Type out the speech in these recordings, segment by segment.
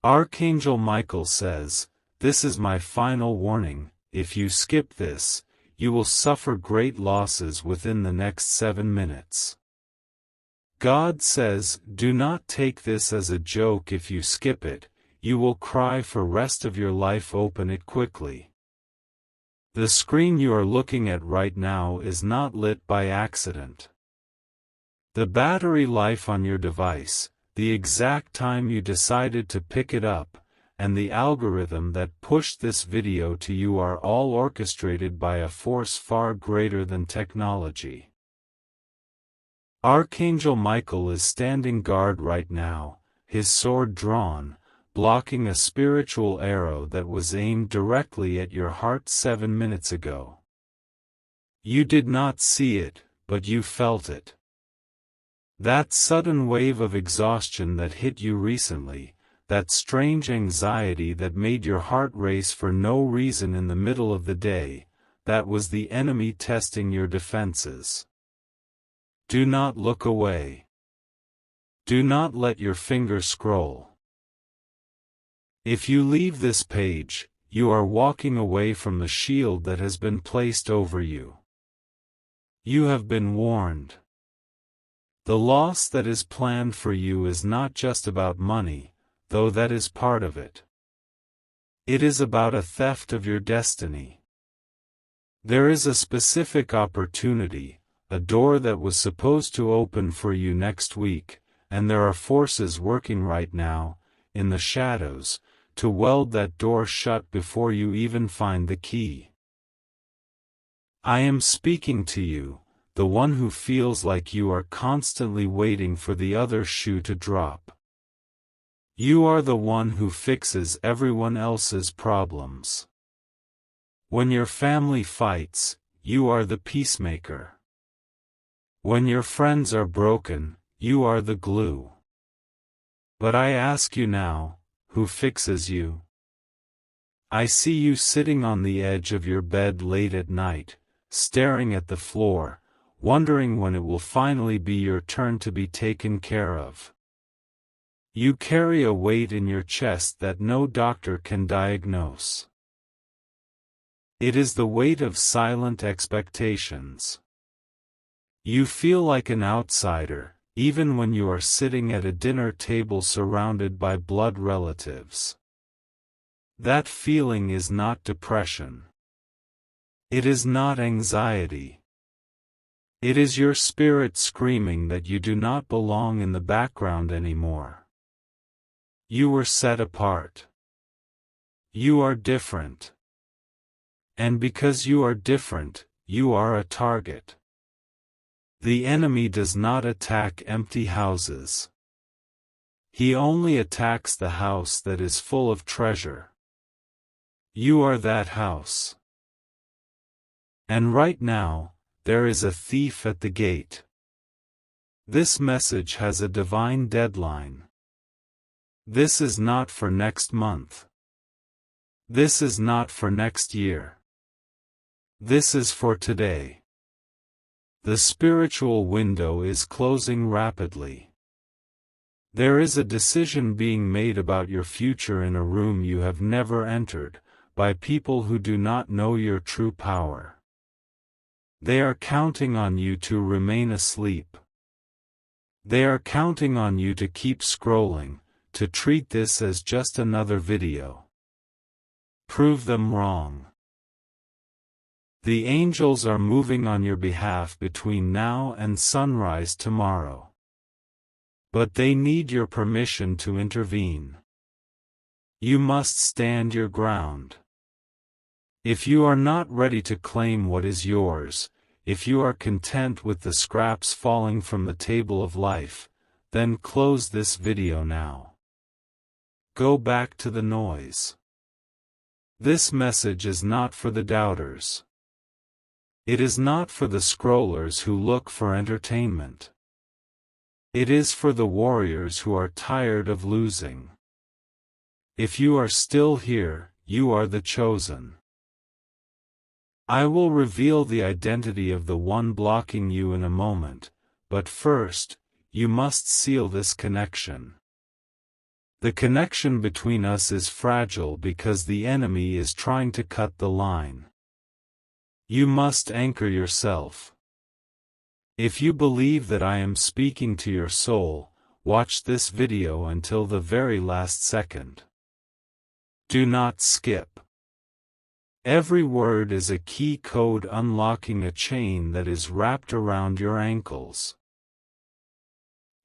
Archangel Michael says, "This is my final warning. If you skip this, you will suffer great losses within the next 7 minutes." God says, "Do not take this as a joke. If you skip it, you will cry for rest of your life. Open it quickly." The screen you are looking at right now is not lit by accident. The battery life on your device, the exact time you decided to pick it up, and the algorithm that pushed this video to you are all orchestrated by a force far greater than technology. Archangel Michael is standing guard right now, his sword drawn, blocking a spiritual arrow that was aimed directly at your heart 7 minutes ago. You did not see it, but you felt it. That sudden wave of exhaustion that hit you recently, that strange anxiety that made your heart race for no reason in the middle of the day, that was the enemy testing your defenses. Do not look away. Do not let your finger scroll. If you leave this page, you are walking away from the shield that has been placed over you. You have been warned. The loss that is planned for you is not just about money, though that is part of it. It is about a theft of your destiny. There is a specific opportunity, a door that was supposed to open for you next week, and there are forces working right now, in the shadows, to weld that door shut before you even find the key. I am speaking to you, the one who feels like you are constantly waiting for the other shoe to drop. You are the one who fixes everyone else's problems. When your family fights, you are the peacemaker. When your friends are broken, you are the glue. But I ask you now, who fixes you? I see you sitting on the edge of your bed late at night, staring at the floor, wondering when it will finally be your turn to be taken care of. You carry a weight in your chest that no doctor can diagnose. It is the weight of silent expectations. You feel like an outsider, even when you are sitting at a dinner table surrounded by blood relatives. That feeling is not depression. It is not anxiety. It is your spirit screaming that you do not belong in the background anymore. You were set apart. You are different. And because you are different, you are a target. The enemy does not attack empty houses. He only attacks the house that is full of treasure. You are that house. And right now, there is a thief at the gate. This message has a divine deadline. This is not for next month. This is not for next year. This is for today. The spiritual window is closing rapidly. There is a decision being made about your future in a room you have never entered, by people who do not know your true power. They are counting on you to remain asleep. They are counting on you to keep scrolling, to treat this as just another video. Prove them wrong. The angels are moving on your behalf between now and sunrise tomorrow. But they need your permission to intervene. You must stand your ground. If you are not ready to claim what is yours, if you are content with the scraps falling from the table of life, then close this video now. Go back to the noise. This message is not for the doubters. It is not for the scrollers who look for entertainment. It is for the warriors who are tired of losing. If you are still here, you are the chosen. I will reveal the identity of the one blocking you in a moment, but first, you must seal this connection. The connection between us is fragile because the enemy is trying to cut the line. You must anchor yourself. If you believe that I am speaking to your soul, watch this video until the very last second. Do not skip. Every word is a key code unlocking a chain that is wrapped around your ankles.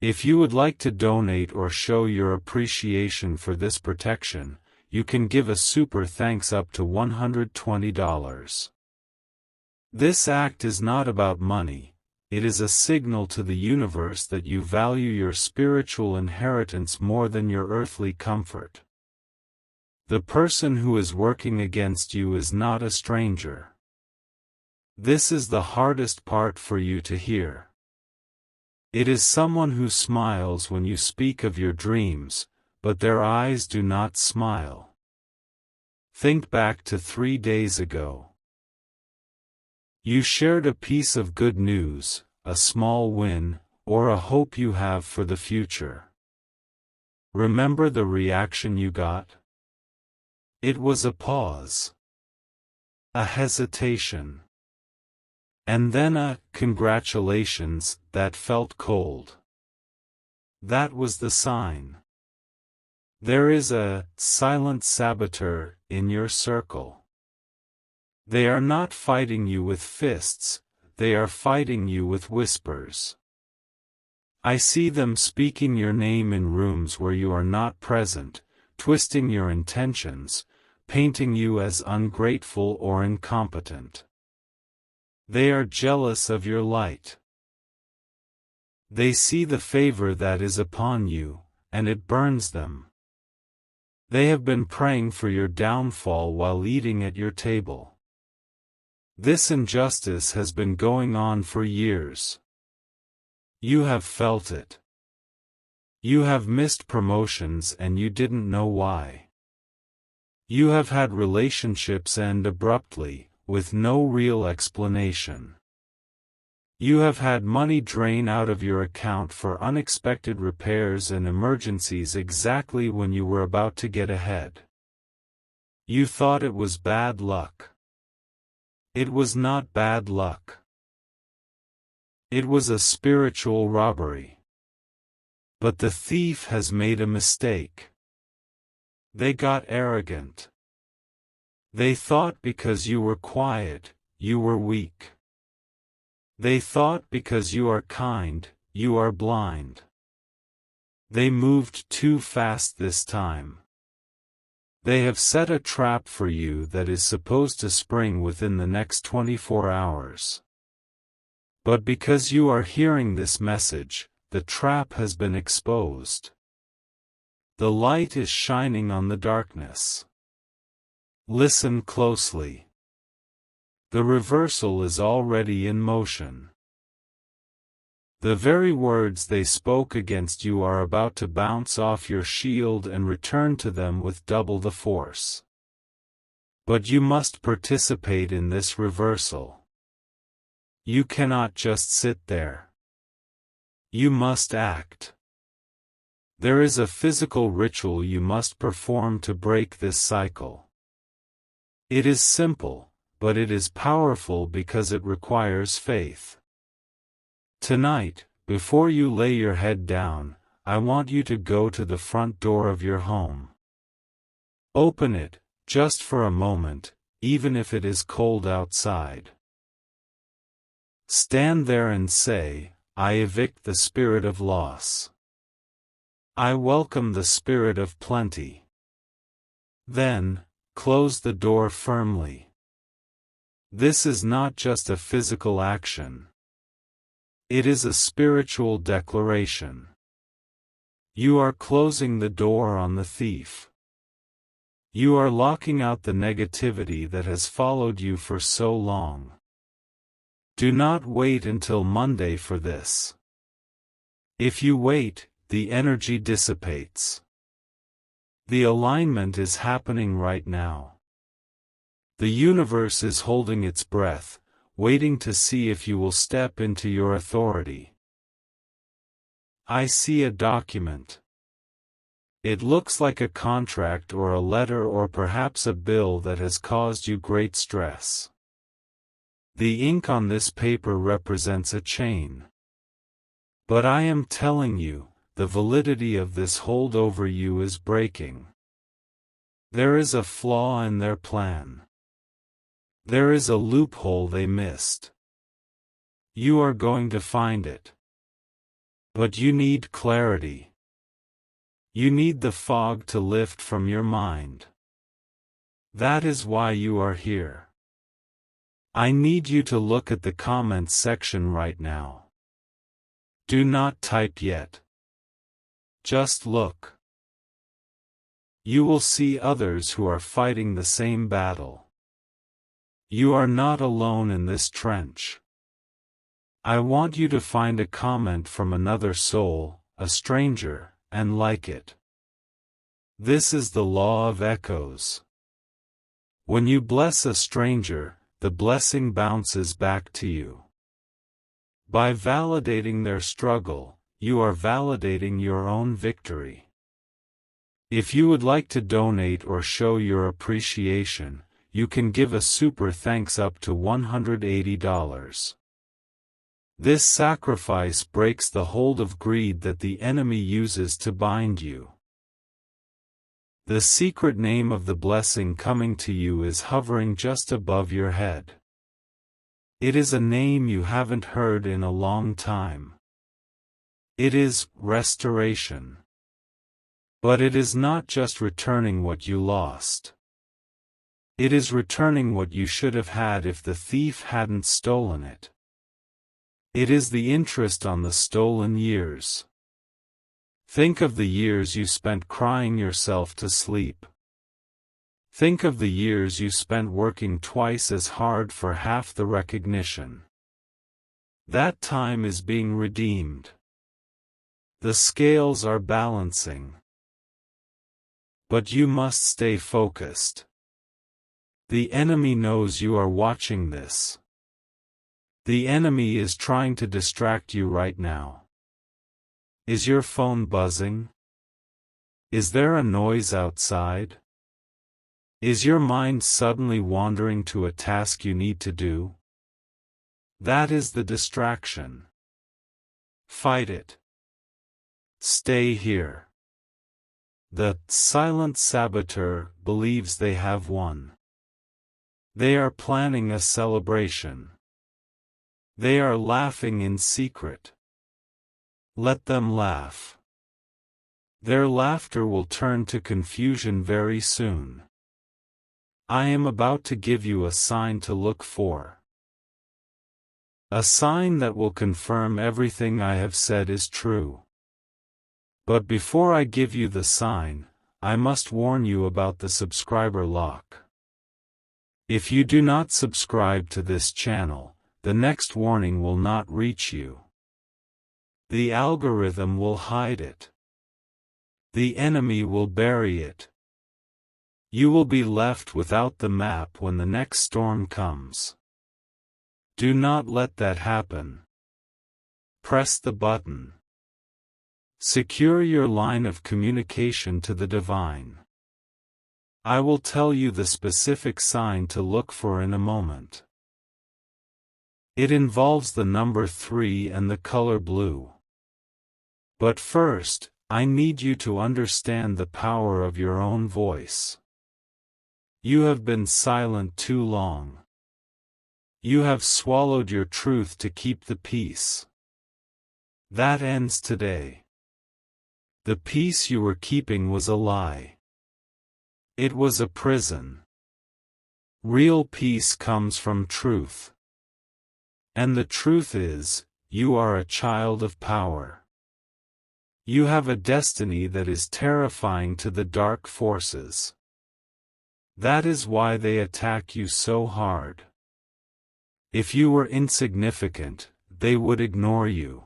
If you would like to donate or show your appreciation for this protection, you can give a super thanks up to $120. This act is not about money, it is a signal to the universe that you value your spiritual inheritance more than your earthly comfort. The person who is working against you is not a stranger. This is the hardest part for you to hear. It is someone who smiles when you speak of your dreams, but their eyes do not smile. Think back to 3 days ago. You shared a piece of good news, a small win, or a hope you have for the future. Remember the reaction you got? It was a pause. A hesitation. And then a "congratulations" that felt cold. That was the sign. There is a silent saboteur in your circle. They are not fighting you with fists, they are fighting you with whispers. I see them speaking your name in rooms where you are not present, twisting your intentions, painting you as ungrateful or incompetent. They are jealous of your light. They see the favor that is upon you, and it burns them. They have been praying for your downfall while eating at your table. This injustice has been going on for years. You have felt it. You have missed promotions and you didn't know why. You have had relationships end abruptly, with no real explanation. You have had money drain out of your account for unexpected repairs and emergencies exactly when you were about to get ahead. You thought it was bad luck. It was not bad luck. It was a spiritual robbery. But the thief has made a mistake. They got arrogant. They thought because you were quiet, you were weak. They thought because you are kind, you are blind. They moved too fast this time. They have set a trap for you that is supposed to spring within the next 24 hours. But because you are hearing this message, the trap has been exposed. The light is shining on the darkness. Listen closely. The reversal is already in motion. The very words they spoke against you are about to bounce off your shield and return to them with double the force. But you must participate in this reversal. You cannot just sit there. You must act. There is a physical ritual you must perform to break this cycle. It is simple, but it is powerful because it requires faith. Tonight, before you lay your head down, I want you to go to the front door of your home. Open it, just for a moment, even if it is cold outside. Stand there and say, I evict the spirit of loss. I welcome the spirit of plenty. Then, close the door firmly. This is not just a physical action. It is a spiritual declaration. You are closing the door on the thief. You are locking out the negativity that has followed you for so long. Do not wait until Monday for this. If you wait, the energy dissipates. The alignment is happening right now. The universe is holding its breath, waiting to see if you will step into your authority. I see a document. It looks like a contract or a letter or perhaps a bill that has caused you great stress. The ink on this paper represents a chain. But I am telling you, the validity of this hold over you is breaking. There is a flaw in their plan. There is a loophole they missed. You are going to find it. But you need clarity. You need the fog to lift from your mind. That is why you are here. I need you to look at the comments section right now. Do not type yet. Just look. You will see others who are fighting the same battle. You are not alone in this trench. I want you to find a comment from another soul, a stranger, and like it. This is the law of echoes. When you bless a stranger, the blessing bounces back to you. By validating their struggle, you are validating your own victory. If you would like to donate or show your appreciation, you can give a super thanks up to $180. This sacrifice breaks the hold of greed that the enemy uses to bind you. The secret name of the blessing coming to you is hovering just above your head. It is a name you haven't heard in a long time. It is restoration. But it is not just returning what you lost. It is returning what you should have had if the thief hadn't stolen it. It is the interest on the stolen years. Think of the years you spent crying yourself to sleep. Think of the years you spent working twice as hard for half the recognition. That time is being redeemed. The scales are balancing. But you must stay focused. The enemy knows you are watching this. The enemy is trying to distract you right now. Is your phone buzzing? Is there a noise outside? Is your mind suddenly wandering to a task you need to do? That is the distraction. Fight it. Stay here. The silent saboteur believes they have won. They are planning a celebration. They are laughing in secret. Let them laugh. Their laughter will turn to confusion very soon. I am about to give you a sign to look for. A sign that will confirm everything I have said is true. But before I give you the sign, I must warn you about the subscriber lock. If you do not subscribe to this channel, the next warning will not reach you. The algorithm will hide it. The enemy will bury it. You will be left without the map when the next storm comes. Do not let that happen. Press the button. Secure your line of communication to the divine. I will tell you the specific sign to look for in a moment. It involves the number 3 and the color blue. But first, I need you to understand the power of your own voice. You have been silent too long. You have swallowed your truth to keep the peace. That ends today. The peace you were keeping was a lie. It was a prison. Real peace comes from truth. And the truth is, you are a child of power. You have a destiny that is terrifying to the dark forces. That is why they attack you so hard. If you were insignificant, they would ignore you.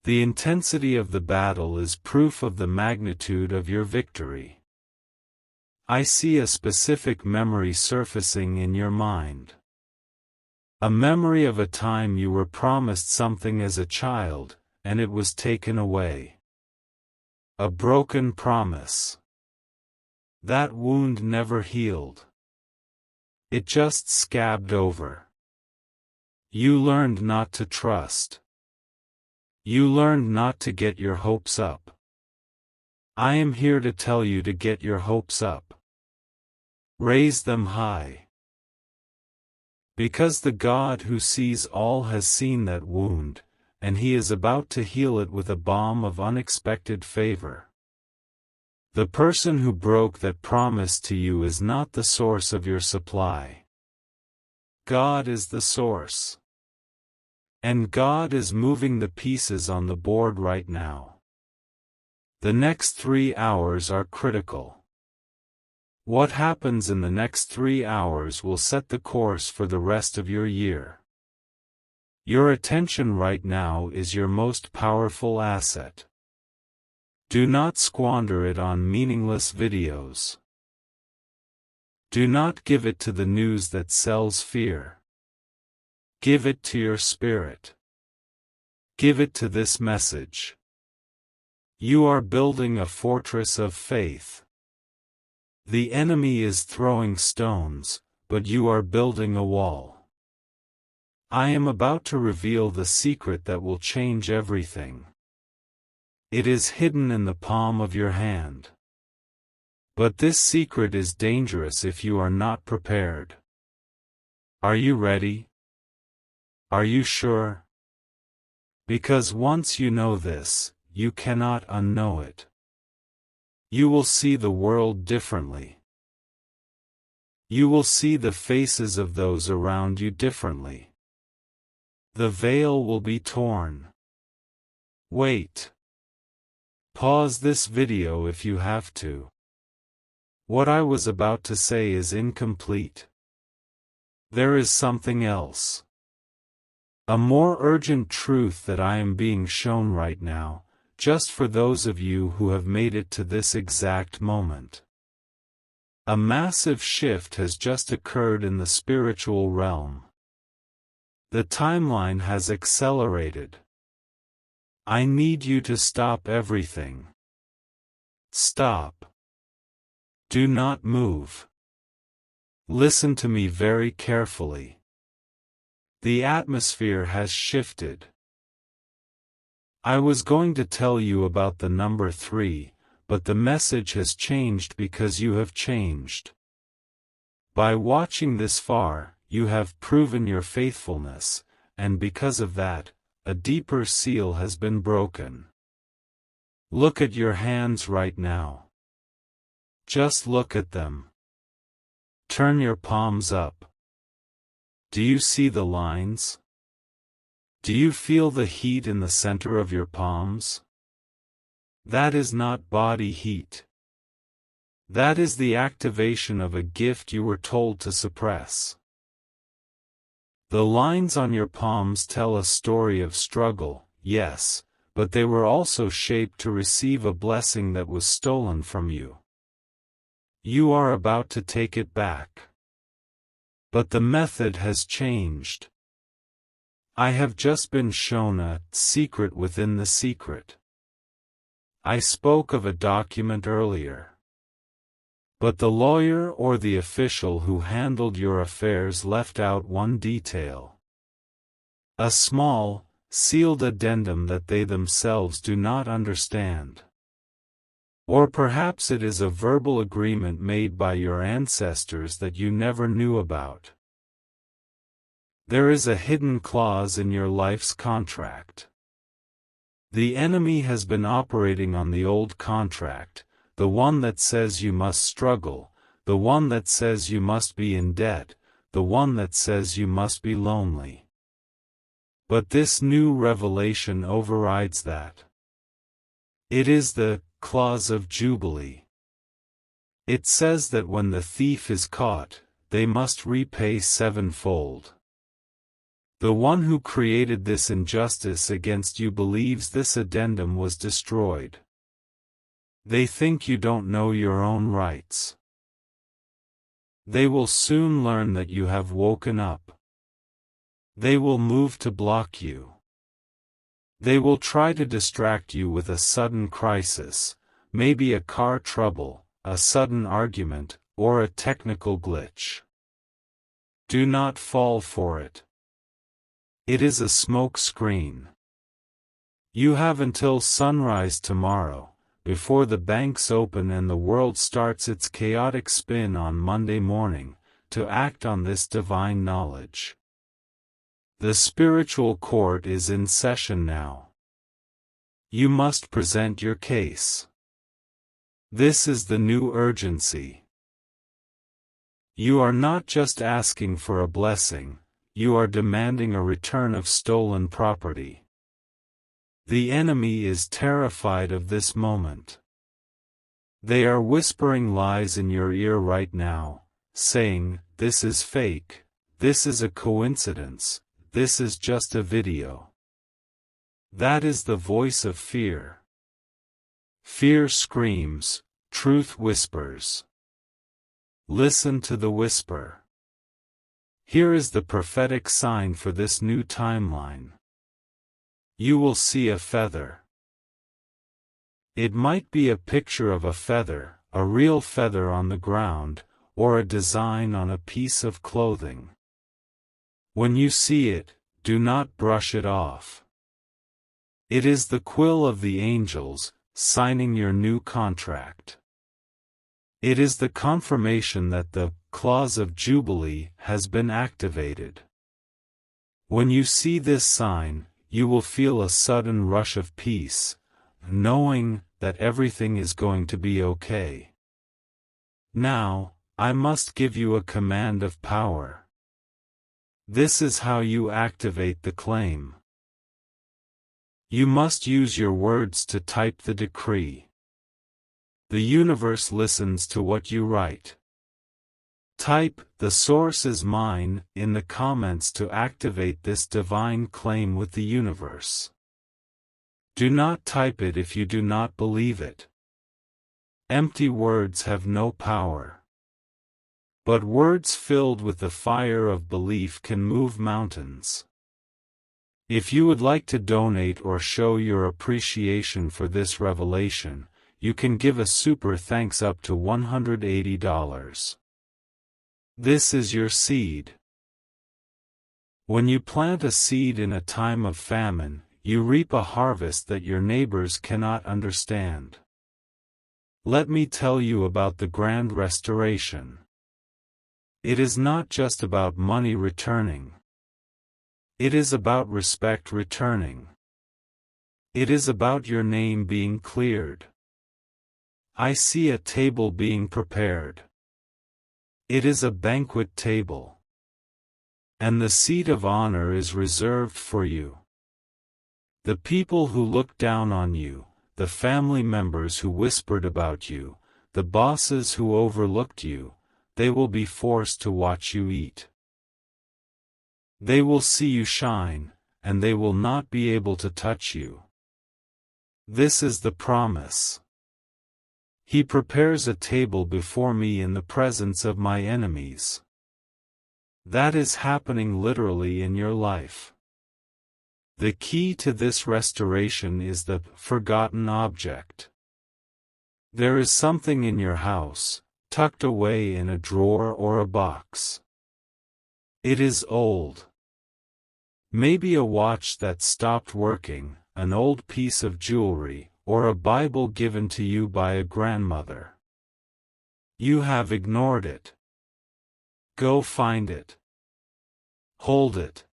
The intensity of the battle is proof of the magnitude of your victory. I see a specific memory surfacing in your mind. A memory of a time you were promised something as a child, and it was taken away. A broken promise. That wound never healed. It just scabbed over. You learned not to trust. You learned not to get your hopes up. I am here to tell you to get your hopes up. Raise them high. Because the God who sees all has seen that wound, and He is about to heal it with a balm of unexpected favor. The person who broke that promise to you is not the source of your supply. God is the source. And God is moving the pieces on the board right now. The next 3 hours are critical. What happens in the next 3 hours will set the course for the rest of your year. Your attention right now is your most powerful asset. Do not squander it on meaningless videos. Do not give it to the news that sells fear. Give it to your spirit. Give it to this message. You are building a fortress of faith. The enemy is throwing stones, but you are building a wall. I am about to reveal the secret that will change everything. It is hidden in the palm of your hand. But this secret is dangerous if you are not prepared. Are you ready? Are you sure? Because once you know this, you cannot unknow it. You will see the world differently. You will see the faces of those around you differently. The veil will be torn. Wait. Pause this video if you have to. What I was about to say is incomplete. There is something else. A more urgent truth that I am being shown right now, just for those of you who have made it to this exact moment. A massive shift has just occurred in the spiritual realm. The timeline has accelerated. I need you to stop everything. Stop. Do not move. Listen to me very carefully. The atmosphere has shifted. I was going to tell you about the number 3, but the message has changed because you have changed. By watching this far, you have proven your faithfulness, and because of that, a deeper seal has been broken. Look at your hands right now. Just look at them. Turn your palms up. Do you see the lines? Do you feel the heat in the center of your palms? That is not body heat. That is the activation of a gift you were told to suppress. The lines on your palms tell a story of struggle, yes, but they were also shaped to receive a blessing that was stolen from you. You are about to take it back. But the method has changed. I have just been shown a secret within the secret. I spoke of a document earlier. But the lawyer or the official who handled your affairs left out one detail. A small, sealed addendum that they themselves do not understand. Or perhaps it is a verbal agreement made by your ancestors that you never knew about. There is a hidden clause in your life's contract. The enemy has been operating on the old contract, the one that says you must struggle, the one that says you must be in debt, the one that says you must be lonely. But this new revelation overrides that. It is the clause of Jubilee. It says that when the thief is caught, they must repay sevenfold. The one who created this injustice against you believes this addendum was destroyed. They think you don't know your own rights. They will soon learn that you have woken up. They will move to block you. They will try to distract you with a sudden crisis, maybe a car trouble, a sudden argument, or a technical glitch. Do not fall for it. It is a smoke screen. You have until sunrise tomorrow, before the banks open and the world starts its chaotic spin on Monday morning, to act on this divine knowledge. The spiritual court is in session now. You must present your case. This is the new urgency. You are not just asking for a blessing, you are demanding a return of stolen property. The enemy is terrified of this moment. They are whispering lies in your ear right now, saying, "This is fake, this is a coincidence, this is just a video." That is the voice of fear. Fear screams, truth whispers. Listen to the whisper. Here is the prophetic sign for this new timeline. You will see a feather. It might be a picture of a feather, a real feather on the ground, or a design on a piece of clothing. When you see it, do not brush it off. It is the quill of the angels, signing your new contract. It is the confirmation that the clause of Jubilee has been activated. When you see this sign, you will feel a sudden rush of peace, knowing that everything is going to be okay. Now, I must give you a command of power. This is how you activate the claim. You must use your words to type the decree. The universe listens to what you write. Type, "The source is mine," in the comments to activate this divine claim with the universe. Do not type it if you do not believe it. Empty words have no power. But words filled with the fire of belief can move mountains. If you would like to donate or show your appreciation for this revelation, you can give a super thanks up to $180. This is your seed. When you plant a seed in a time of famine, you reap a harvest that your neighbors cannot understand. Let me tell you about the grand restoration. It is not just about money returning. It is about respect returning. It is about your name being cleared. I see a table being prepared. It is a banquet table. And the seat of honor is reserved for you. The people who looked down on you, the family members who whispered about you, the bosses who overlooked you, they will be forced to watch you eat. They will see you shine, and they will not be able to touch you. This is the promise. He prepares a table before me in the presence of my enemies. That is happening literally in your life. The key to this restoration is the forgotten object. There is something in your house, tucked away in a drawer or a box. It is old. Maybe a watch that stopped working, an old piece of jewelry, or a Bible given to you by a grandmother. You have ignored it. Go find it. Hold it.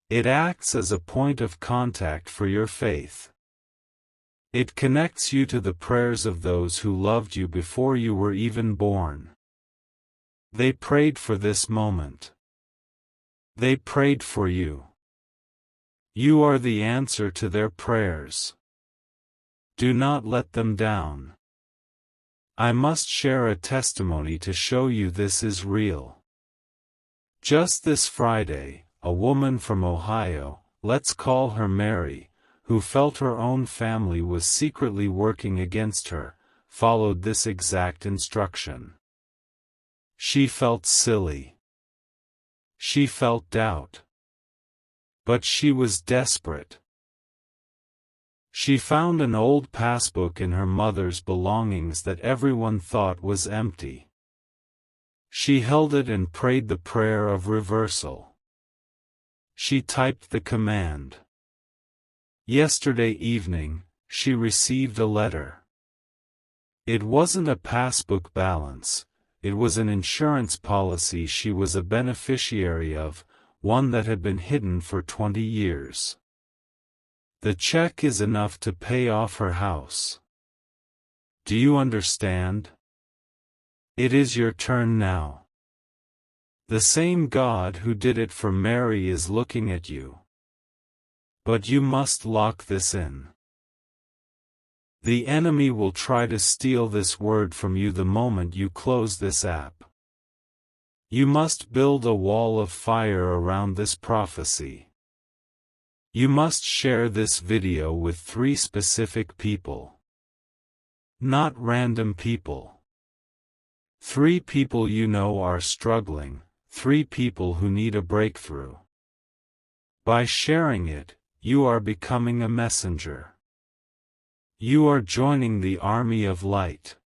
It acts as a point of contact for your faith. It connects you to the prayers of those who loved you before you were even born. They prayed for this moment. They prayed for you. You are the answer to their prayers. Do not let them down. I must share a testimony to show you this is real. Just this Friday, a woman from Ohio, let's call her Mary, who felt her own family was secretly working against her, followed this exact instruction. She felt silly. She felt doubt. But she was desperate. She found an old passbook in her mother's belongings that everyone thought was empty. She held it and prayed the prayer of reversal. She typed the command. Yesterday evening, she received a letter. It wasn't a passbook balance, it was an insurance policy she was a beneficiary of, one that had been hidden for 20 years. The check is enough to pay off her house. Do you understand? It is your turn now. The same God who did it for Mary is looking at you. But you must lock this in. The enemy will try to steal this word from you the moment you close this app. You must build a wall of fire around this prophecy. You must share this video with 3 specific people. Not random people. 3 people you know are struggling, 3 people who need a breakthrough. By sharing it, you are becoming a messenger. You are joining the army of light.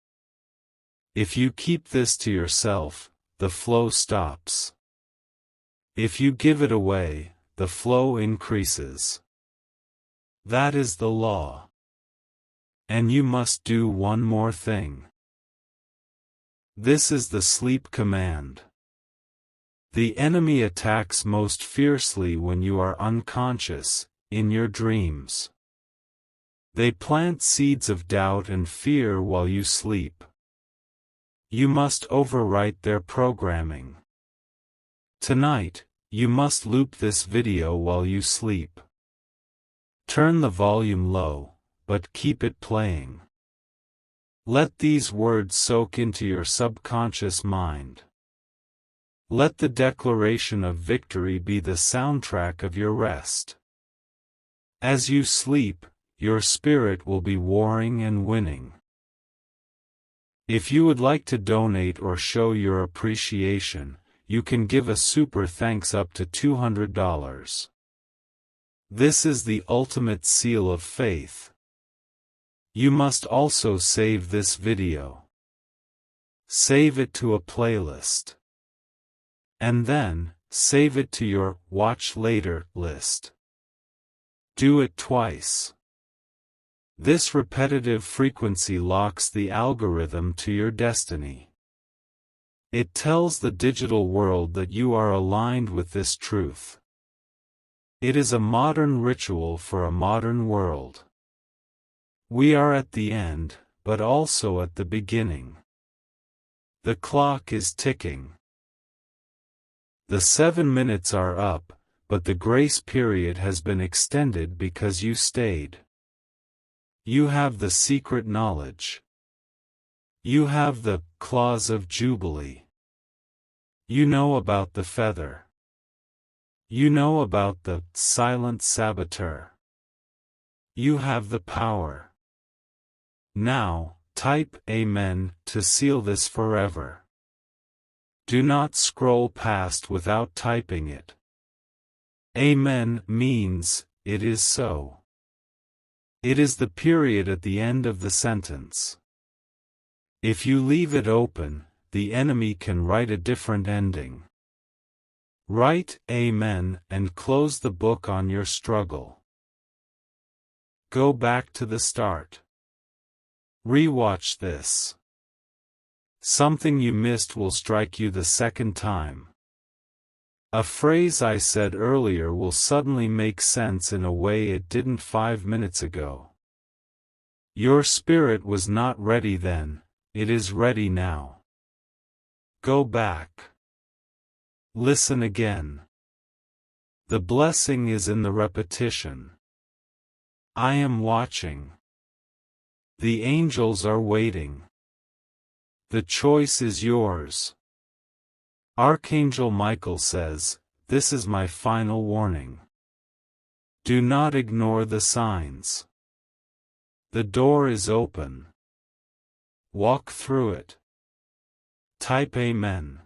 If you keep this to yourself, the flow stops. If you give it away, the flow increases. That is the law. And you must do one more thing. This is the sleep command. The enemy attacks most fiercely when you are unconscious, in your dreams. They plant seeds of doubt and fear while you sleep. You must overwrite their programming. Tonight, you must loop this video while you sleep. Turn the volume low, but keep it playing. Let these words soak into your subconscious mind. Let the declaration of victory be the soundtrack of your rest. As you sleep, your spirit will be warring and winning. If you would like to donate or show your appreciation, you can give a super thanks up to $200. This is the ultimate seal of faith. You must also save this video. Save it to a playlist. And then, save it to your watch later list. Do it twice. This repetitive frequency locks the algorithm to your destiny. It tells the digital world that you are aligned with this truth. It is a modern ritual for a modern world. We are at the end, but also at the beginning. The clock is ticking. The 7 minutes are up, but the grace period has been extended because you stayed. You have the secret knowledge. You have the clause of Jubilee. You know about the feather. You know about the silent saboteur. You have the power. Now, type Amen to seal this forever. Do not scroll past without typing it. Amen means, it is so. It is the period at the end of the sentence. If you leave it open, the enemy can write a different ending. Write Amen and close the book on your struggle. Go back to the start. Rewatch this. Something you missed will strike you the second time. A phrase I said earlier will suddenly make sense in a way it didn't 5 minutes ago. Your spirit was not ready then, it is ready now. Go back. Listen again. The blessing is in the repetition. I am watching. The angels are waiting. The choice is yours. Archangel Michael says, "This is my final warning. Do not ignore the signs. The door is open. Walk through it." Type Amen.